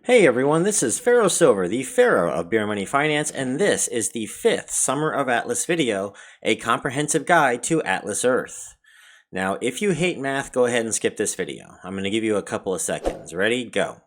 Hey everyone, this is Pharaoh Silver, the Pharaoh of Beer Money Finance, and this is the 5th Summer of Atlas video, a comprehensive guide to Atlas Earth. Now, if you hate math, go ahead and skip this video. I'm going to give you a couple of seconds. Ready? Go.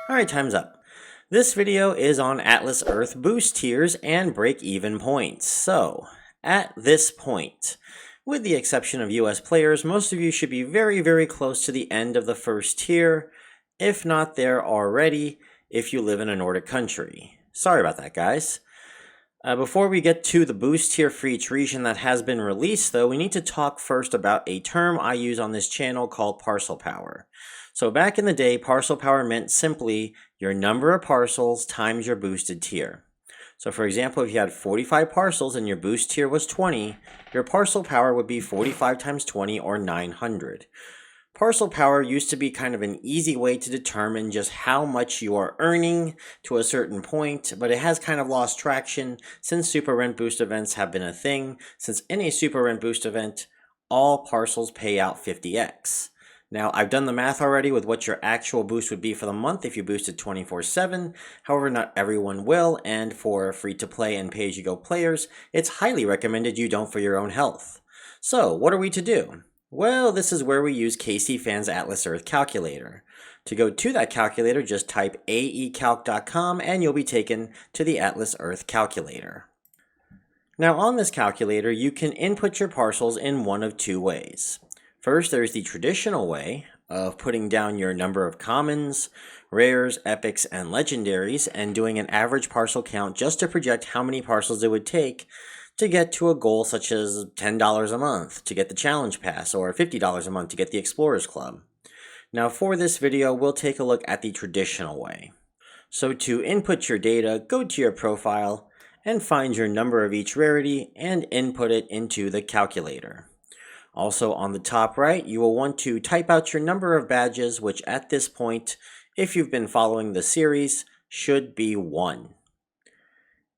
Alright, time's up. This video is on Atlas Earth boost tiers and break-even points. So, at this point, with the exception of US players, most of you should be very close to the end of the first tier, if not there already, if you live in a Nordic country. Sorry about that, guys. Before we get to the boost tier for each region that has been released, though, we need to talk first about a term I use on this channel called parcel power. So back in the day, parcel power meant simply your number of parcels times your boosted tier. So for example, if you had 45 parcels and your boost tier was 20, your parcel power would be 45 times 20 or 900. Parcel power used to be kind of an easy way to determine just how much you are earning to a certain point, but it has kind of lost traction since super rent boost events have been a thing, since in a super rent boost event, all parcels pay out 50x. Now, I've done the math already with what your actual boost would be for the month if you boosted 24/7. However, not everyone will, and for free-to-play and pay-as-you-go players, it's highly recommended you don't for your own health. So, what are we to do? Well, this is where we use KC Fan's Atlas Earth calculator. To go to that calculator, just type aecalc.com and you'll be taken to the Atlas Earth calculator. Now, on this calculator, you can input your parcels in one of two ways. First, there's the traditional way of putting down your number of commons, rares, epics, and legendaries and doing an average parcel count just to project how many parcels it would take to get to a goal such as $10 a month to get the challenge pass or $50 a month to get the Explorers Club. Now for this video, we'll take a look at the traditional way. So to input your data, go to your profile and find your number of each rarity and input it into the calculator. Also on the top right, you will want to type out your number of badges, which at this point, if you've been following the series, should be 1.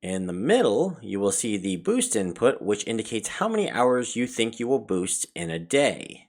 In the middle, you will see the boost input, which indicates how many hours you think you will boost in a day.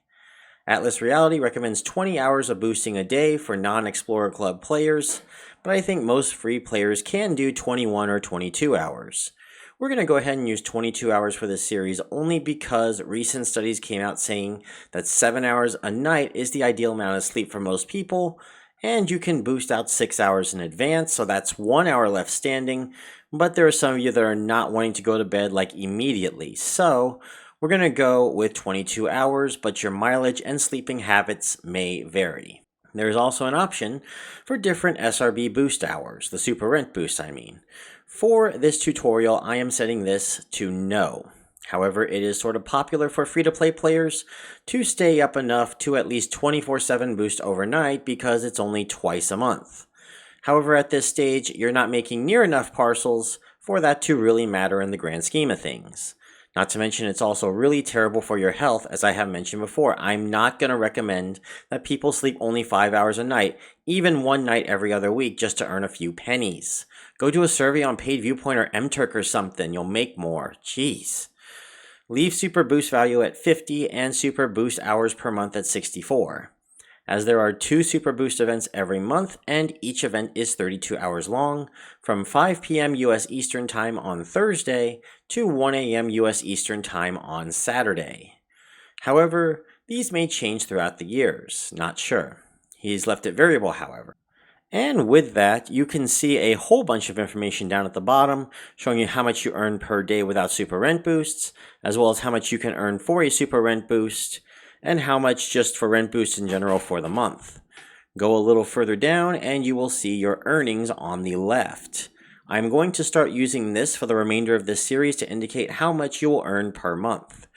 Atlas Reality recommends 20 hours of boosting a day for non-Explorer Club players, but I think most free players can do 21 or 22 hours. We're going to go ahead and use 22 hours for this series only because recent studies came out saying that 7 hours a night is the ideal amount of sleep for most people, and you can boost out 6 hours in advance, so that's 1 hour left standing, but there are some of you that are not wanting to go to bed like immediately, so we're going to go with 22 hours, but your mileage and sleeping habits may vary. There's also an option for different SRB boost hours, the super rent boost I mean. For this tutorial, I am setting this to no. However, it is sort of popular for free-to-play players to stay up enough to at least 24/7 boost overnight because it's only twice a month. However, at this stage, you're not making near enough parcels for that to really matter in the grand scheme of things. Not to mention, it's also really terrible for your health, as I have mentioned before. I'm not going to recommend that people sleep only 5 hours a night, even one night every other week, just to earn a few pennies. Go do a survey on Paid Viewpoint or MTurk or something. You'll make more. Jeez. Leave Super Boost value at 50 and Super Boost hours per month at 64. As there are 2 Super Boost events every month, and each event is 32 hours long, from 5 p.m. US Eastern Time on Thursday to 1 a.m. US Eastern Time on Saturday. However, these may change throughout the years, not sure. He's left it variable, however. And with that, you can see a whole bunch of information down at the bottom, showing you how much you earn per day without Super Rent Boosts, as well as how much you can earn for a Super Rent Boost, and how much just for rent boosts in general for the month. Go a little further down and you will see your earnings on the left. I'm going to start using this for the remainder of this series to indicate how much you will earn per month,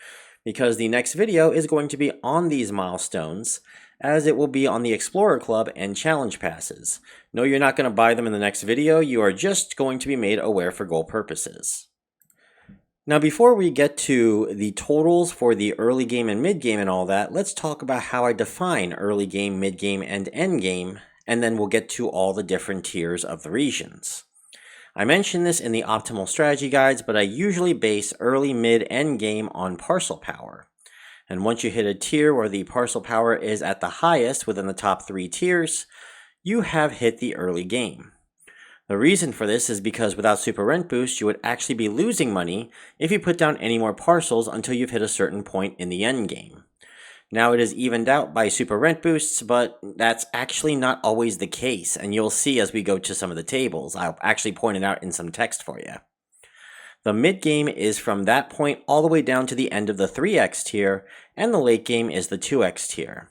because the next video is going to be on these milestones, as it will be on the Explorer Club and Challenge Passes. No, you're not going to buy them in the next video, you are just going to be made aware for goal purposes. Now before we get to the totals for the early game and mid game and all that, let's talk about how I define early game, mid game, and end game, and then we'll get to all the different tiers of the regions. I mentioned this in the optimal strategy guides, but I usually base early, mid, end game on parcel power. And once you hit a tier where the parcel power is at the highest within the top 3 tiers, you have hit the early game. The reason for this is because without Super Rent Boost, you would actually be losing money if you put down any more parcels until you've hit a certain point in the end game. Now it is evened out by Super Rent Boosts, but that's actually not always the case, and you'll see as we go to some of the tables. I'll actually point it out in some text for you. The mid game is from that point all the way down to the end of the 3x tier, and the late game is the 2x tier.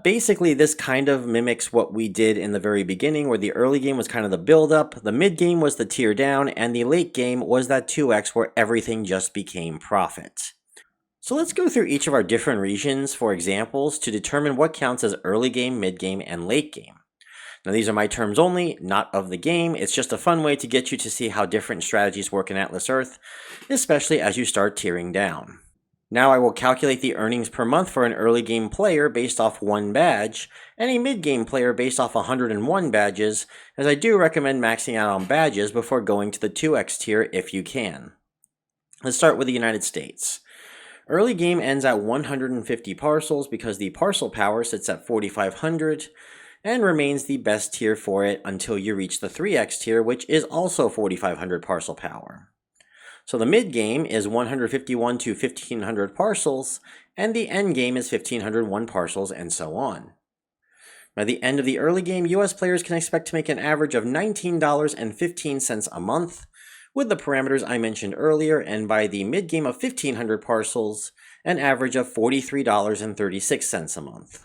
Basically, this kind of mimics what we did in the very beginning, where the early game was kind of the build-up, the mid game was the tier down, and the late game was that 2x where everything just became profit. So let's go through each of our different regions for examples to determine what counts as early game, mid game, and late game. Now these are my terms only, not of the game. It's just a fun way to get you to see how different strategies work in Atlas Earth, especially as you start tiering down. Now I will calculate the earnings per month for an early game player based off 1 badge, and a mid game player based off 101 badges, as I do recommend maxing out on badges before going to the 2x tier if you can. Let's start with the United States. Early game ends at 150 parcels because the parcel power sits at 4,500 and remains the best tier for it until you reach the 3x tier, which is also 4,500 parcel power. So the mid game is 151 to 1,500 parcels, and the end game is 1,501 parcels, and so on. By the end of the early game, US players can expect to make an average of $19.15 a month, with the parameters I mentioned earlier, and by the mid-game of 1,500 parcels, an average of $43.36 a month.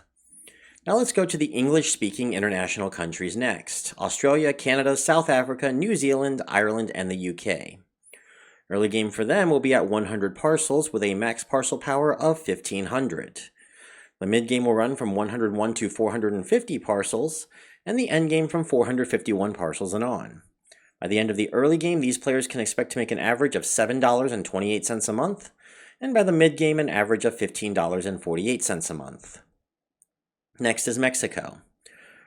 Now let's go to the English-speaking international countries next: Australia, Canada, South Africa, New Zealand, Ireland, and the UK. Early game for them will be at 100 parcels with a max parcel power of 1,500. The mid-game will run from 101 to 450 parcels, and the end game from 451 parcels and on. By the end of the early game, these players can expect to make an average of $7.28 a month, and by the mid-game, an average of $15.48 a month. Next is Mexico.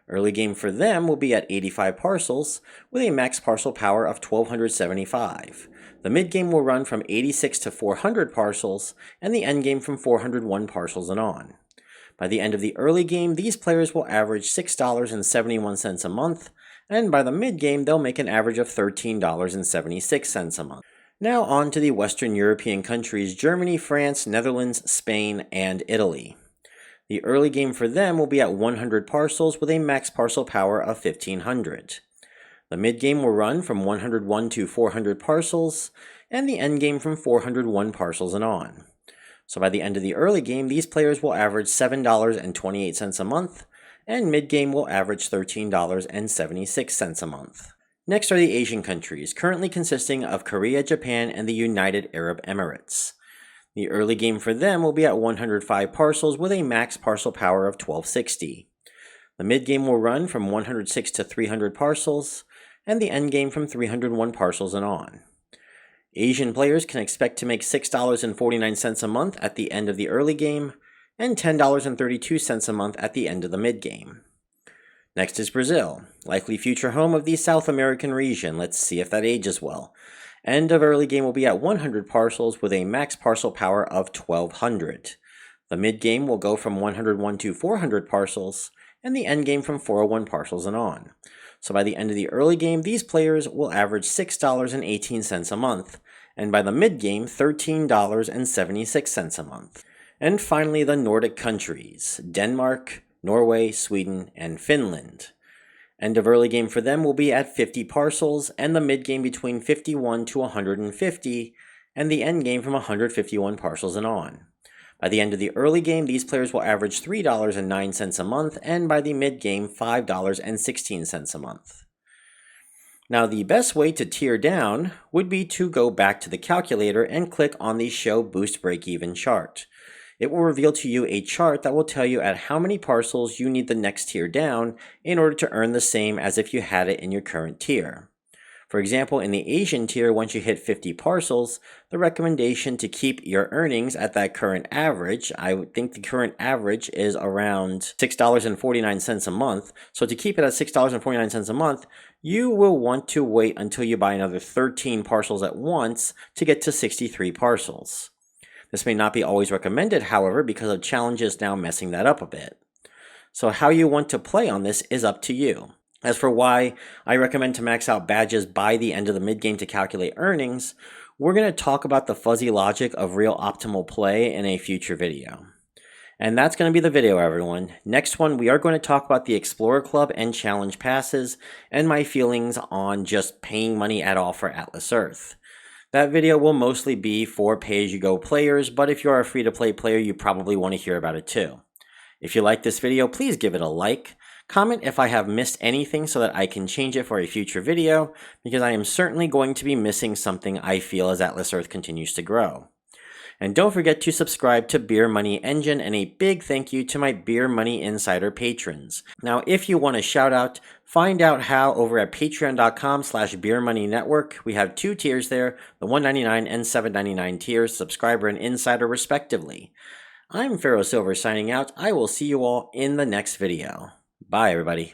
Early game for them will be at 85 parcels, with a max parcel power of 1,275. The mid-game will run from 86 to 400 parcels, and the end game from 401 parcels and on. By the end of the early game, these players will average $6.71 a month, and by the mid-game, they'll make an average of $13.76 a month. Now on to the Western European countries: Germany, France, Netherlands, Spain, and Italy. The early game for them will be at 100 parcels with a max parcel power of 1,500. The mid-game will run from 101 to 400 parcels, and the end game from 401 parcels and on. So by the end of the early game, these players will average $7.28 a month, and mid-game will average $13.76 a month. Next are the Asian countries, currently consisting of Korea, Japan, and the United Arab Emirates. The early game for them will be at 105 parcels with a max parcel power of 1,260. The mid-game will run from 106 to 300 parcels, and the end game from 301 parcels and on. Asian players can expect to make $6.49 a month at the end of the early game, and $10.32 a month at the end of the mid-game. Next is Brazil, likely future home of the South American region. Let's see if that ages well. End of early game will be at 100 parcels with a max parcel power of 1,200. The mid-game will go from 101 to 400 parcels, and the end game from 401 parcels and on. So by the end of the early game, these players will average $6.18 a month, and by the mid-game, $13.76 a month. And finally, the Nordic countries: Denmark, Norway, Sweden, and Finland. End of early game for them will be at 50 parcels, and the mid-game between 51 to 150, and the end game from 151 parcels and on. By the end of the early game, these players will average $3.09 a month, and by the mid-game, $5.16 a month. Now, the best way to tier down would be to go back to the calculator and click on the Show Boost Breakeven chart. It will reveal to you a chart that will tell you at how many parcels you need the next tier down in order to earn the same as if you had it in your current tier. For example, in the Asian tier, once you hit 50 parcels, the recommendation to keep your earnings at that current average, I would think the current average is around $6.49 a month. So to keep it at $6.49 a month, you will want to wait until you buy another 13 parcels at once to get to 63 parcels. This may not be always recommended, however, because of challenges now messing that up a bit. So how you want to play on this is up to you. As for why I recommend to max out badges by the end of the mid-game to calculate earnings, we're going to talk about the fuzzy logic of real optimal play in a future video. And that's going to be the video, everyone. Next one, we are going to talk about the Explorer Club and Challenge Passes, and my feelings on just paying money at all for Atlas Earth. That video will mostly be for pay-as-you-go players, but if you are a free-to-play player, you probably want to hear about it too. If you like this video, please give it a like. Comment if I have missed anything so that I can change it for a future video, because I am certainly going to be missing something I feel as Atlas Earth continues to grow. And don't forget to subscribe to Beer Money Engine, and a big thank you to my Beer Money Insider patrons. Now, if you want a shout out, find out how over at patreon.com/beermoneynetwork. We have 2 tiers there, the $1.99 and $7.99 tiers, subscriber and insider respectively. I'm Pharaoh Silver signing out. I will see you all in the next video. Bye, everybody.